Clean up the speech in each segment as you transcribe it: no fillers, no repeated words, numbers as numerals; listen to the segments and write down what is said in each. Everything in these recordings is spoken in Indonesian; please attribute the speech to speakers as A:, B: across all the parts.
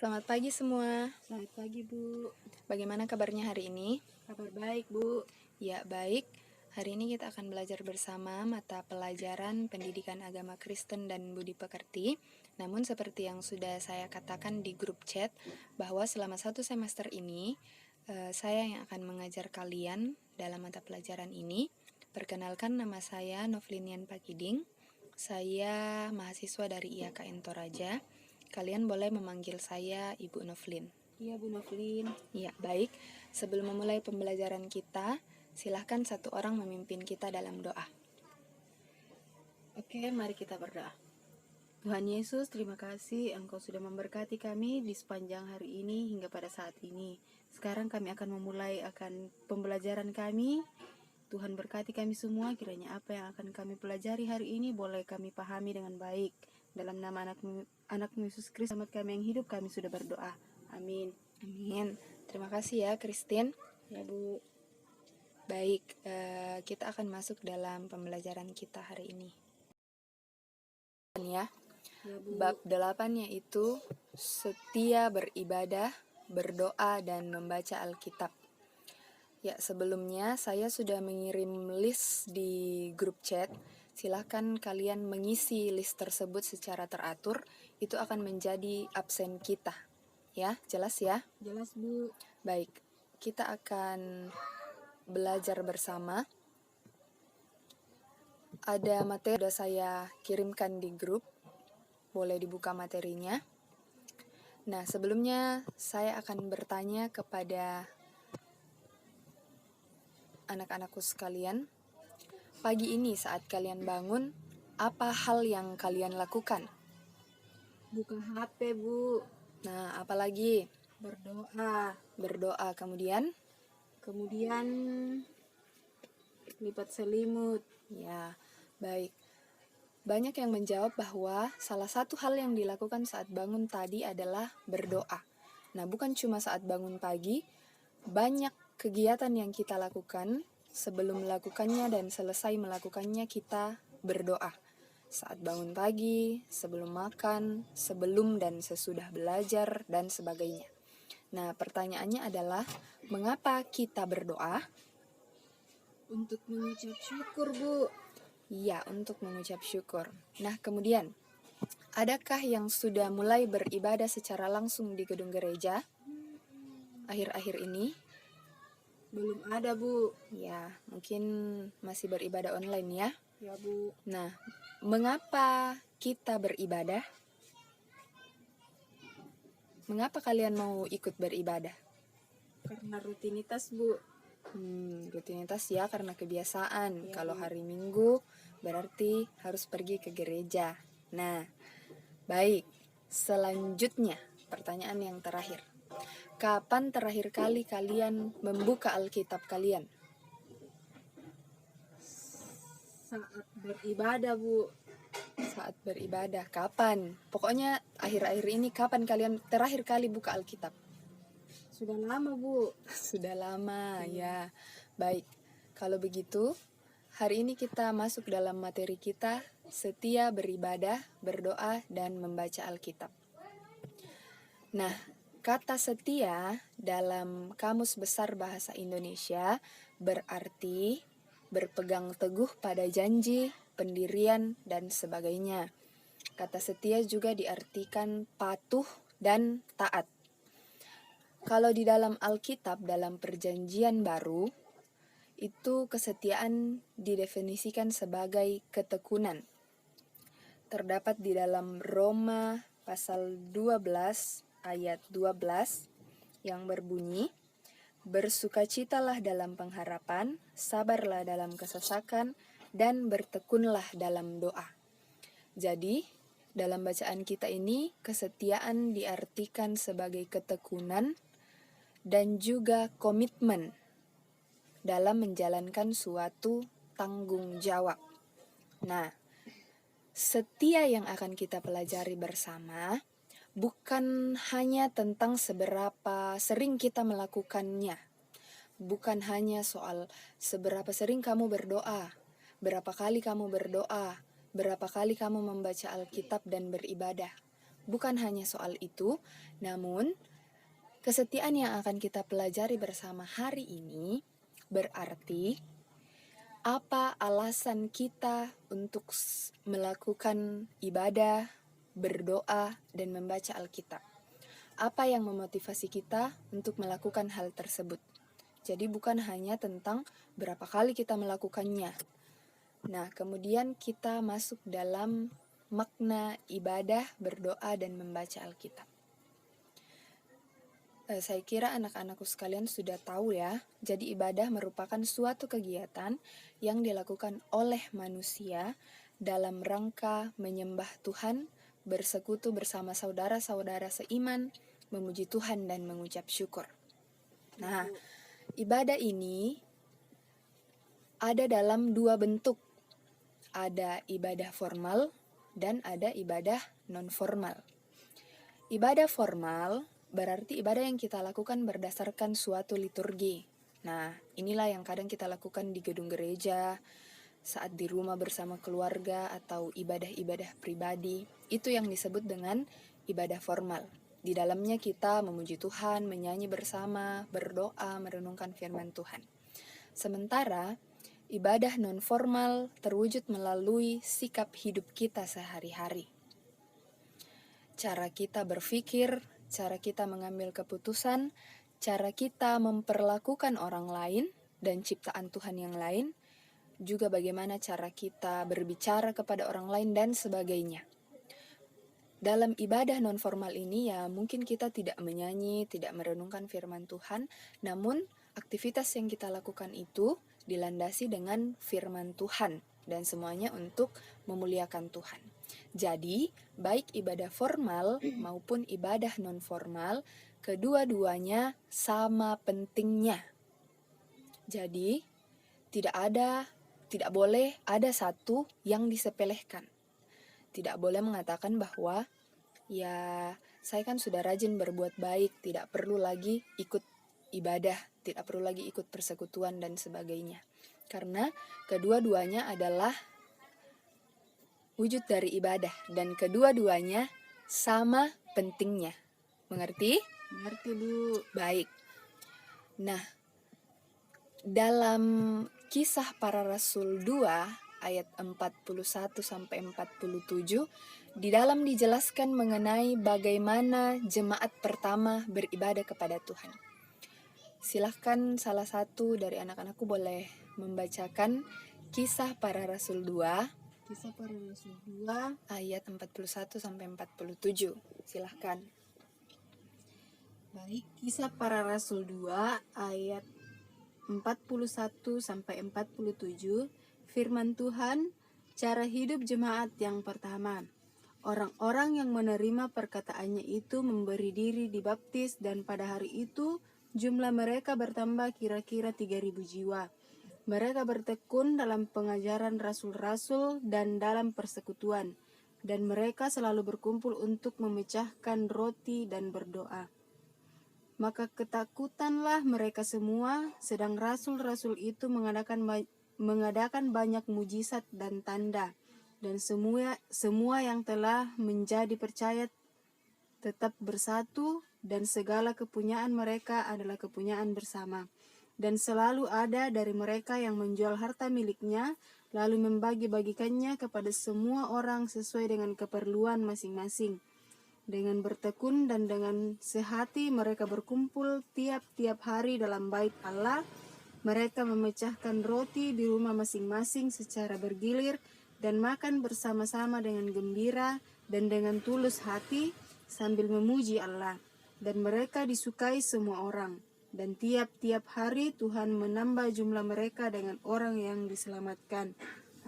A: Selamat pagi semua.
B: Selamat pagi, Bu.
A: Bagaimana kabarnya hari ini?
B: Kabar baik, Bu.
A: Ya, baik. Hari ini kita akan belajar bersama mata pelajaran Pendidikan Agama Kristen dan Budi Pekerti. Namun seperti yang sudah saya katakan di grup chat, bahwa selama 1 semester ini, saya yang akan mengajar kalian dalam mata pelajaran ini. Perkenalkan, nama saya Novlinian Pakiding. Saya mahasiswa dari IAKN Toraja. Kalian boleh memanggil saya Ibu Novlin.
B: Iya, Bu Novlin.
A: Ya, baik. Sebelum memulai pembelajaran kita, silahkan satu orang memimpin kita dalam doa.
B: Oke, mari kita berdoa. Tuhan Yesus, terima kasih Engkau sudah memberkati kami di sepanjang hari ini hingga pada saat ini. Sekarang kami akan memulai pembelajaran kami. Tuhan berkati kami semua, kiranya apa yang akan kami pelajari hari ini boleh kami pahami dengan baik. Dalam nama anak-Mu Yesus Kristus, selamat kami yang hidup, kami sudah berdoa. Amin.
A: Amin. Terima kasih ya, Christine.
B: Ya, Bu.
A: Baik, kita akan masuk dalam pembelajaran kita hari ini. Ya,
B: Ya, Bu.
A: bab 8 yaitu setia beribadah, berdoa, dan membaca Alkitab. Ya, sebelumnya saya sudah mengirim list di grup chat. Silahkan kalian mengisi list tersebut secara teratur. Itu akan menjadi absen kita. Ya, jelas ya?
B: Jelas, Bu.
A: Baik, kita akan belajar bersama. Ada materi sudah saya kirimkan di grup. Boleh dibuka materinya. Nah, sebelumnya saya akan bertanya kepada anak-anakku sekalian. Pagi ini saat kalian bangun, apa hal yang kalian lakukan?
B: Buka HP, Bu.
A: Nah, apalagi?
B: Berdoa.
A: Berdoa, kemudian?
B: Kemudian lipat selimut.
A: Ya, baik. Banyak yang menjawab bahwa salah satu hal yang dilakukan saat bangun tadi adalah berdoa. Nah, bukan cuma saat bangun pagi, banyak kegiatan yang kita lakukan. Sebelum melakukannya dan selesai melakukannya, kita berdoa. Saat bangun pagi, sebelum makan, sebelum dan sesudah belajar, dan sebagainya. Nah, pertanyaannya adalah, mengapa kita berdoa?
B: Untuk mengucap syukur, Bu.
A: Iya, untuk mengucap syukur. Nah, kemudian, adakah yang sudah mulai beribadah secara langsung di gedung gereja akhir-akhir ini?
B: Belum ada, Bu.
A: Ya, mungkin masih beribadah online ya.
B: Ya, Bu.
A: Nah, mengapa kita beribadah? Mengapa kalian mau ikut beribadah?
B: Karena rutinitas, Bu.
A: Rutinitas ya, karena kebiasaan.
B: Ya,
A: Kalau
B: Bu.
A: hari Minggu berarti harus pergi ke gereja. Nah, baik. Selanjutnya, pertanyaan yang terakhir. Kapan terakhir kali kalian membuka Alkitab kalian?
B: Saat beribadah, Bu.
A: Saat beribadah. Kapan? Pokoknya akhir-akhir ini kapan kalian terakhir kali buka Alkitab?
B: Sudah lama, Bu.
A: Sudah lama, ya. Baik. Kalau begitu, hari ini kita masuk dalam materi kita, setia beribadah, berdoa, dan membaca Alkitab. Nah, kata setia dalam Kamus Besar Bahasa Indonesia berarti berpegang teguh pada janji, pendirian, dan sebagainya. Kata setia juga diartikan patuh dan taat. Kalau di dalam Alkitab, dalam Perjanjian Baru, itu kesetiaan didefinisikan sebagai ketekunan. Terdapat di dalam Roma pasal 12 ayat 12 yang berbunyi, bersukacitalah dalam pengharapan, sabarlah dalam kesesakan, dan bertekunlah dalam doa. Jadi, dalam bacaan kita ini, kesetiaan diartikan sebagai ketekunan dan juga komitmen dalam menjalankan suatu tanggung jawab. Nah, setia yang akan kita pelajari bersama bukan hanya tentang seberapa sering kita melakukannya. Bukan hanya soal seberapa sering kamu berdoa, berapa kali kamu berdoa, berapa kali kamu membaca Alkitab dan beribadah. bukan hanya soal itu, namun kesetiaan yang akan kita pelajari bersama hari ini berarti apa alasan kita untuk melakukan ibadah, berdoa, dan membaca Alkitab. Apa yang memotivasi kita untuk melakukan hal tersebut. Jadi bukan hanya tentang berapa kali kita melakukannya. Nah, kemudian kita masuk dalam makna ibadah, berdoa, dan membaca Alkitab. Saya kira anak-anakku sekalian sudah tahu ya, jadi ibadah merupakan suatu kegiatan yang dilakukan oleh manusia dalam rangka menyembah Tuhan, bersekutu bersama saudara-saudara seiman, memuji Tuhan dan mengucap syukur. Nah, ibadah ini ada dalam dua bentuk. Ada ibadah formal dan ada ibadah non-formal. Ibadah formal berarti ibadah yang kita lakukan berdasarkan suatu liturgi. Nah, inilah yang kadang kita lakukan di gedung gereja, saat di rumah bersama keluarga, atau ibadah-ibadah pribadi. Itu yang disebut dengan ibadah formal. Di dalamnya kita memuji Tuhan, menyanyi bersama, berdoa, merenungkan firman Tuhan. Sementara, ibadah non-formal terwujud melalui sikap hidup kita sehari-hari. Cara kita berpikir, cara kita mengambil keputusan, cara kita memperlakukan orang lain dan ciptaan Tuhan yang lain, juga bagaimana cara kita berbicara kepada orang lain dan sebagainya. Dalam ibadah non-formal ini ya mungkin kita tidak menyanyi, tidak merenungkan firman Tuhan, namun aktivitas yang kita lakukan itu dilandasi dengan firman Tuhan dan semuanya untuk memuliakan Tuhan. Jadi, baik ibadah formal maupun ibadah non-formal, kedua-duanya sama pentingnya. Jadi, tidak boleh ada satu yang disepelekan. Tidak boleh mengatakan bahwa ya saya kan sudah rajin berbuat baik, tidak perlu lagi ikut ibadah, tidak perlu lagi ikut persekutuan dan sebagainya. Karena kedua-duanya adalah wujud dari ibadah dan kedua-duanya sama pentingnya. Mengerti?
B: Mengerti, Bu.
A: Baik. Nah, dalam Kisah Para Rasul 2 ayat 41 sampai 47 di dalam dijelaskan mengenai bagaimana jemaat pertama beribadah kepada Tuhan. Silahkan salah satu dari anak-anakku boleh membacakan Kisah Para Rasul 2
B: Kisah Para Rasul 2
A: ayat 41 sampai 47. Silahkan.
B: Baik, Kisah Para Rasul 2 ayat 41 sampai 47. Firman Tuhan, cara hidup jemaat yang pertama. Orang-orang yang menerima perkataannya itu memberi diri dibaptis dan pada hari itu jumlah mereka bertambah kira-kira 3.000 jiwa. Mereka bertekun dalam pengajaran rasul-rasul dan dalam persekutuan, dan mereka selalu berkumpul untuk memecahkan roti dan berdoa. Maka ketakutanlah mereka semua, sedang rasul-rasul itu mengadakan banyak mujizat dan tanda, dan semua yang telah menjadi percaya tetap bersatu, dan segala kepunyaan mereka adalah kepunyaan bersama. Dan selalu ada dari mereka yang menjual harta miliknya, lalu membagi-bagikannya kepada semua orang sesuai dengan keperluan masing-masing. Dengan bertekun dan dengan sehati mereka berkumpul tiap-tiap hari dalam bait Allah. Mereka memecahkan roti di rumah masing-masing secara bergilir dan makan bersama-sama dengan gembira dan dengan tulus hati sambil memuji Allah. Dan mereka disukai semua orang. Dan tiap-tiap hari Tuhan menambah jumlah mereka dengan orang yang diselamatkan.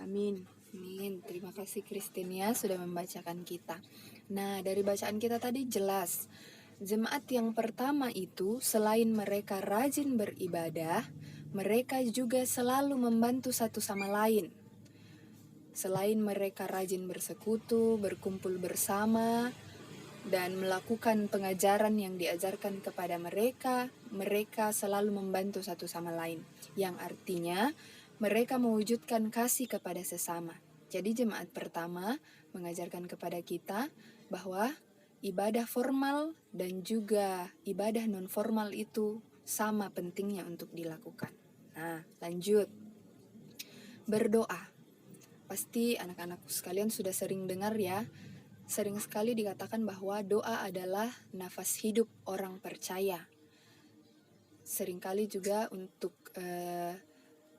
B: Amin.
A: Amin. Terima kasih Kristinia sudah membacakan kita. Nah, dari bacaan kita tadi jelas, jemaat yang pertama itu selain mereka rajin beribadah, mereka juga selalu membantu satu sama lain. Selain mereka rajin bersekutu, berkumpul bersama, dan melakukan pengajaran yang diajarkan kepada mereka, mereka selalu membantu satu sama lain. Yang artinya, mereka mewujudkan kasih kepada sesama. Jadi jemaat pertama mengajarkan kepada kita bahwa ibadah formal dan juga ibadah non formal itu sama pentingnya untuk dilakukan. Nah, lanjut. Berdoa. Pasti anak-anakku sekalian sudah sering dengar ya. Sering sekali dikatakan bahwa doa adalah nafas hidup orang percaya. Seringkali juga untuk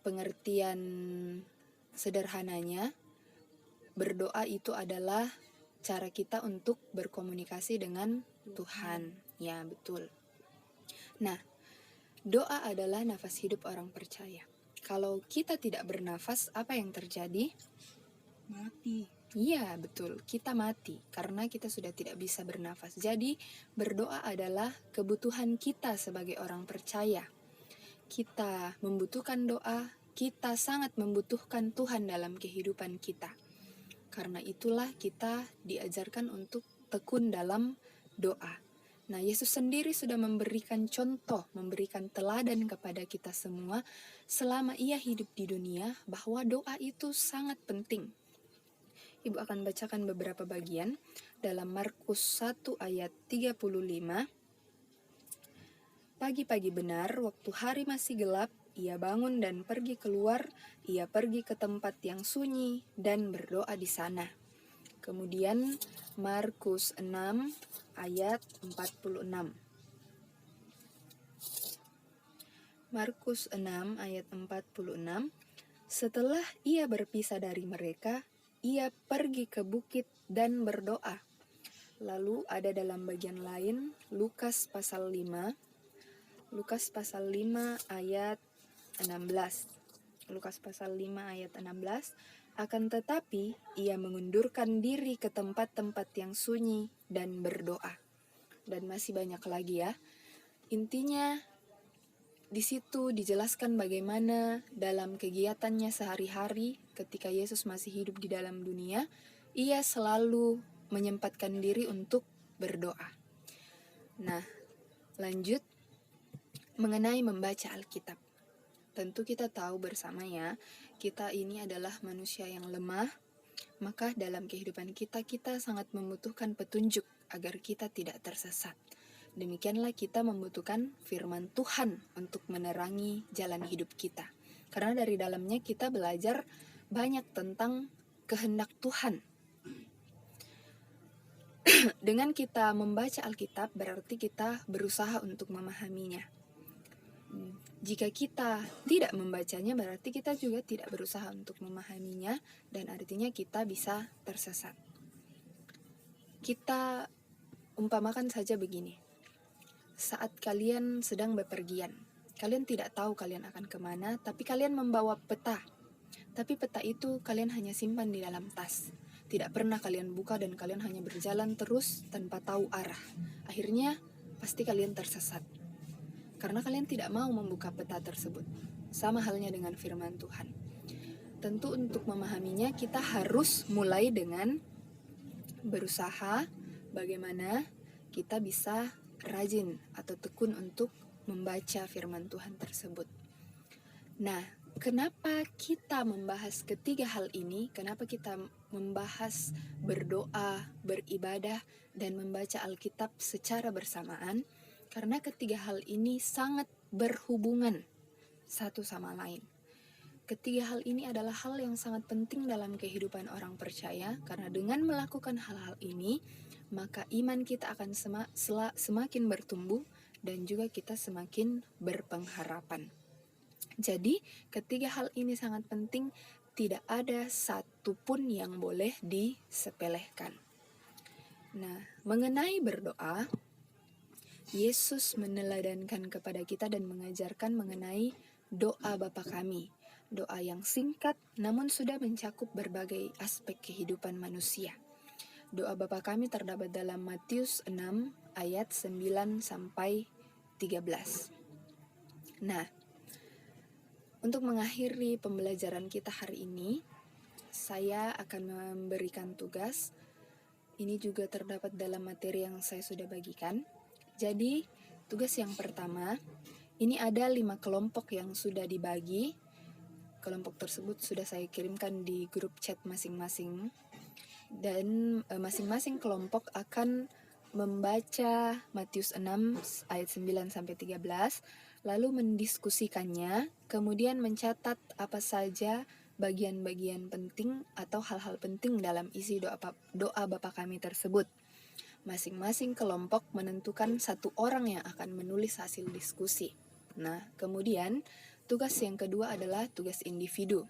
A: pengertian sederhananya, berdoa itu adalah cara kita untuk berkomunikasi dengan Tuhan. Ya, betul. Nah, doa adalah nafas hidup orang percaya. Kalau kita tidak bernafas, apa yang terjadi?
B: Mati.
A: Iya, betul. Kita mati karena kita sudah tidak bisa bernafas. Jadi, berdoa adalah kebutuhan kita sebagai orang percaya. Kita membutuhkan doa, kita sangat membutuhkan Tuhan dalam kehidupan kita. Karena itulah kita diajarkan untuk tekun dalam doa. Nah, Yesus sendiri sudah memberikan contoh, memberikan teladan kepada kita semua selama Ia hidup di dunia bahwa doa itu sangat penting. Ibu akan bacakan beberapa bagian dalam Markus 1 ayat 35. Pagi-pagi benar, waktu hari masih gelap, ia bangun dan pergi keluar, ia pergi ke tempat yang sunyi dan berdoa di sana. Kemudian Markus 6 ayat 46. Markus 6 ayat 46. Setelah ia berpisah dari mereka, ia pergi ke bukit dan berdoa. Lalu ada dalam bagian lain Lukas pasal 5. Lukas pasal 5 ayat 16. Lukas pasal 5 ayat 16. Akan tetapi ia mengundurkan diri ke tempat-tempat yang sunyi dan berdoa. Dan masih banyak lagi ya. Intinya di situ dijelaskan bagaimana dalam kegiatannya sehari-hari ketika Yesus masih hidup di dalam dunia, ia selalu menyempatkan diri untuk berdoa. Nah, lanjut mengenai membaca Alkitab. Tentu kita tahu bersama ya, kita ini adalah manusia yang lemah, maka dalam kehidupan kita sangat membutuhkan petunjuk agar kita tidak tersesat. Demikianlah kita membutuhkan firman Tuhan untuk menerangi jalan hidup kita. Karena dari dalamnya kita belajar banyak tentang kehendak Tuhan. Dengan kita membaca Alkitab berarti kita berusaha untuk memahaminya. Jika kita tidak membacanya berarti kita juga tidak berusaha untuk memahaminya dan artinya kita bisa tersesat. Kita umpamakan saja begini. Saat kalian sedang bepergian, kalian tidak tahu kalian akan kemana, tapi kalian membawa peta. Tapi peta itu kalian hanya simpan di dalam tas. Tidak pernah kalian buka dan kalian hanya berjalan terus tanpa tahu arah. Akhirnya pasti kalian tersesat. Karena kalian tidak mau membuka peta tersebut. Sama halnya dengan firman Tuhan. Tentu untuk memahaminya kita harus mulai dengan berusaha bagaimana kita bisa rajin atau tekun untuk membaca firman Tuhan tersebut. Nah, kenapa kita membahas ketiga hal ini? Kenapa kita membahas berdoa, beribadah, dan membaca Alkitab secara bersamaan? Karena ketiga hal ini sangat berhubungan satu sama lain. Ketiga hal ini adalah hal yang sangat penting dalam kehidupan orang percaya, karena dengan melakukan hal-hal ini, maka iman kita akan semakin bertumbuh dan juga kita semakin berpengharapan. Jadi, ketiga hal ini sangat penting, tidak ada satupun yang boleh disepelekan. Nah, mengenai berdoa, Yesus meneladankan kepada kita dan mengajarkan mengenai doa Bapa kami. Doa yang singkat namun sudah mencakup berbagai aspek kehidupan manusia. Doa Bapa kami terdapat dalam Matius 6 ayat 9 sampai 13. Nah, untuk mengakhiri pembelajaran kita hari ini, saya akan memberikan tugas. Ini juga terdapat dalam materi yang saya sudah bagikan. Jadi, tugas yang pertama, ini ada 5 kelompok yang sudah dibagi. Kelompok tersebut sudah saya kirimkan di grup chat masing-masing. Dan masing-masing kelompok akan membaca Matius 6 ayat 9 sampai 13, lalu mendiskusikannya, kemudian mencatat apa saja bagian-bagian penting atau hal-hal penting dalam isi doa Bapa Kami tersebut. Masing-masing kelompok menentukan satu orang yang akan menulis hasil diskusi. Nah, kemudian tugas yang kedua adalah tugas individu.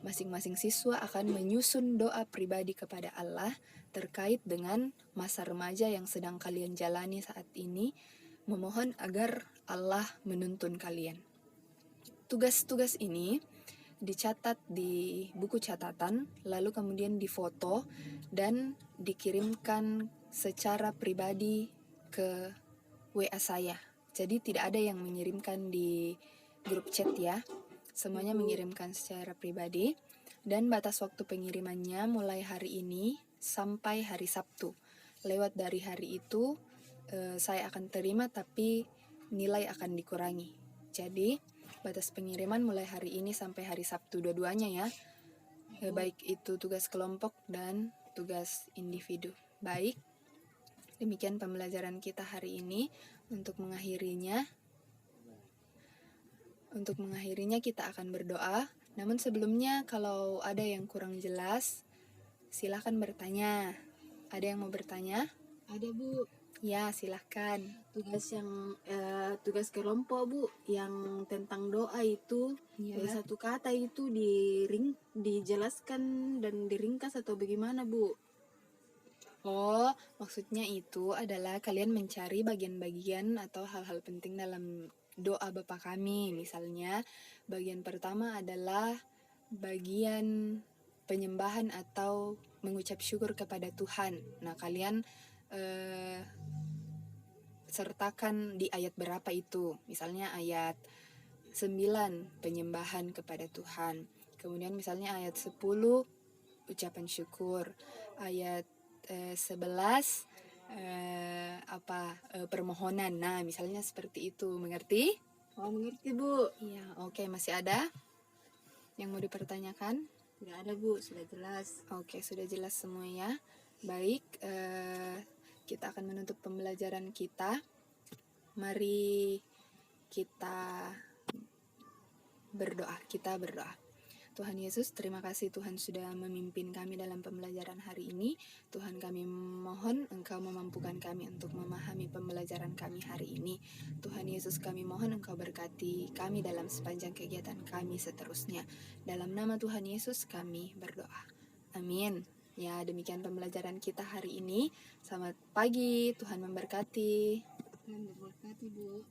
A: Masing-masing siswa akan menyusun doa pribadi kepada Allah terkait dengan masa remaja yang sedang kalian jalani saat ini, memohon agar Allah menuntun kalian. Tugas-tugas ini dicatat di buku catatan, lalu kemudian difoto dan dikirimkan secara pribadi ke WA saya. Jadi tidak ada yang mengirimkan di grup chat ya. Semuanya mengirimkan secara pribadi, dan batas waktu pengirimannya mulai hari ini sampai hari Sabtu. Lewat dari hari itu saya akan terima, tapi nilai akan dikurangi. Jadi batas pengiriman mulai hari ini sampai hari Sabtu, dua-duanya ya. Baik itu tugas kelompok dan tugas individu. Baik, demikian pembelajaran kita hari ini. Untuk mengakhirinya kita akan berdoa. Namun sebelumnya, kalau ada yang kurang jelas, silahkan bertanya. Ada yang mau bertanya?
B: Ada Bu,
A: Ya, silahkan.
B: tugas kelompok Bu, yang tentang doa itu
A: Ya.
B: satu kata itu dijelaskan dan diringkas atau bagaimana Bu?
A: Oh, maksudnya itu adalah kalian mencari bagian-bagian atau hal-hal penting dalam doa Bapa Kami. Misalnya, bagian pertama adalah bagian penyembahan atau mengucap syukur kepada Tuhan. Nah, kalian sertakan di ayat berapa itu. Misalnya ayat 9, penyembahan kepada Tuhan. Kemudian misalnya ayat 10, ucapan syukur. Ayat 11 permohonan. Nah, misalnya seperti itu. Mengerti?
B: Oh, mengerti Bu.
A: Iya, oke. Masih ada yang mau dipertanyakan?
B: Tidak ada Bu, sudah jelas.
A: Oke, sudah jelas semua ya. Baik, kita akan menutup pembelajaran kita. Mari kita berdoa. Tuhan Yesus, terima kasih Tuhan sudah memimpin kami dalam pembelajaran hari ini. Tuhan, kami mohon Engkau memampukan kami untuk memahami pembelajaran kami hari ini. Tuhan Yesus, kami mohon Engkau berkati kami dalam sepanjang kegiatan kami seterusnya. Dalam nama Tuhan Yesus kami berdoa. Amin. Ya, demikian pembelajaran kita hari ini. Selamat pagi, Tuhan memberkati.
B: Tuhan memberkati Bu.